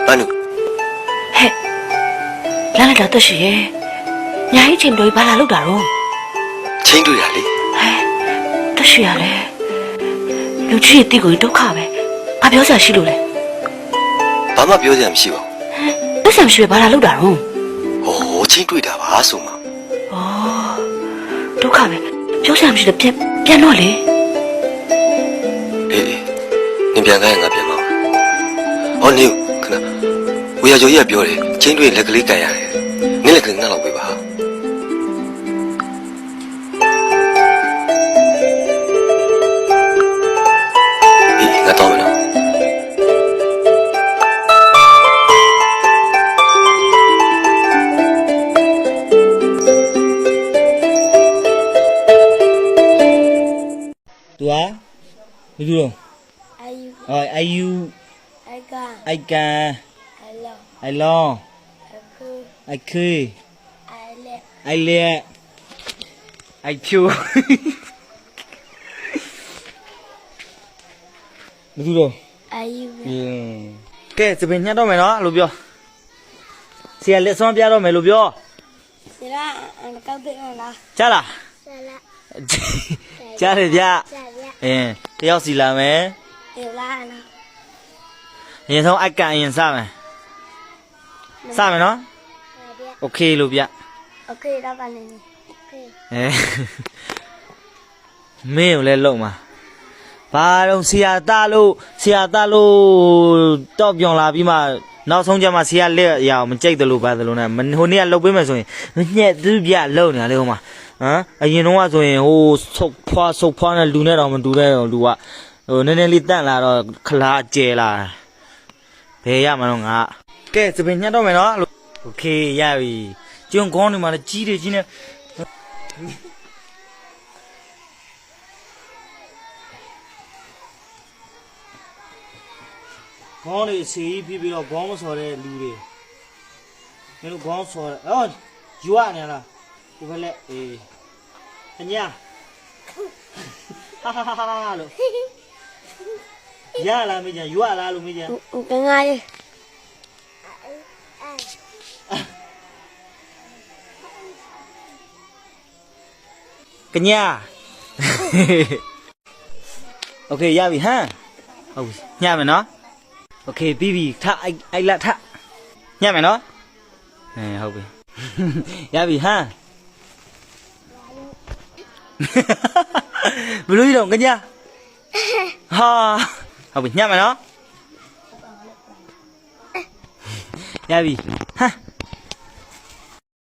ဘာလို့ဟဲ့လာလိုက်တော့တရှိရဲ့ညာကြီးချင်းတို့ဘာလာလောက်တာတော့ချင်းတွေ့ရလေဟဲ့တရှိရလေလူကြီးတိကိုဒုက္ခပဲဘာပြောစရာရှိလို့လဲဘာမှပြောစရာမရှိပါဘူးလက်ဆံရှိပဲဘာလာလောက်တာတော့ဟောချင်းတွေ့တာပါဆိုမှဩဒုက္ခပဲပြောစရာမရှိတယ်ပြန်တော့လေအေးနင်ပြန်ခိုင်းငါပြန်ပါဟောနေခဏဝေရကျော်ကြီးကပြောတယ်ချင်းတွေ့လက်ကလေးကန်ရတယ်နင်လက်ကလေးငါ့လောက်ပေးပါငါတော့မယ်နော်သူကဘယ်သူတော့အာယူအိုက်ကန်I long I could I let I chew ဘယ်သူတော့ကဲစပင်ညှက်တော့မယ်နော်လို့ပြောဆရာလက်စွမ်းပြတော့မယ်လို့ပြောဆရာကောက်တယ်လားကြားလားကြားတယ်ဗျတယောက်စီလာမယ်ဟုတ်လားနော်အရင်ဆုံးအိုက်ကန်အရင်စမယ်စမယ်နော်โอเคလို့ဗျโอเคတော့ပါနေโอเคမင်းကိုလည်းလုံမှာဘာတော့ဆရာသားလို့တော့ပြောင်းလာပြီးမှနောက်ဆုံးကျမှဆရာလက်ရအောင်မကြိုက်တယ်လို့ပါတယ်လို့နဲ့ဟိုနေ့ကလှုပ်ပေးမယ်ဆိုရင်ညက်သူပြလုံနေတာလေဟိုမှာအရင်တော့ဆိုရင်ဟိုဆုတ်ဖွားနဲ့လူနဲ့တော့မတူတဲ့လူကဟိုနည်းနည်းလေးတန့်လာတော့ခလားကျဲလာဘယ်ရမှာတော့ငါကဲစပင်ညှက်တော့မယ်နော်โอเคရပြီကျွန်းကောင်းနေမှာလည်းကြီးတယ်ကြီးနေခေါင်းလေးစီးပြီးတော့ခေါင်းမစော်တဲ့လူတွေမင်းတို့ခေါင်းစော်တယ်ယူရနေလားဒီဘက်လက်အညာဟာလို့ရလားမင်းယူရလားလို့မင်းငါလေးကညာโอเคရပြီဟမ်ဟုတ်ညမယ်နော်โอเคပြီးပြီထအိုက်လက်ထညမယ်နော်ဟုတ်ပြီရပြီဟမ်ဘလူးတော့ကညာဟာဟုတ်ပြီညမယ်နော်ရပြီဟမ်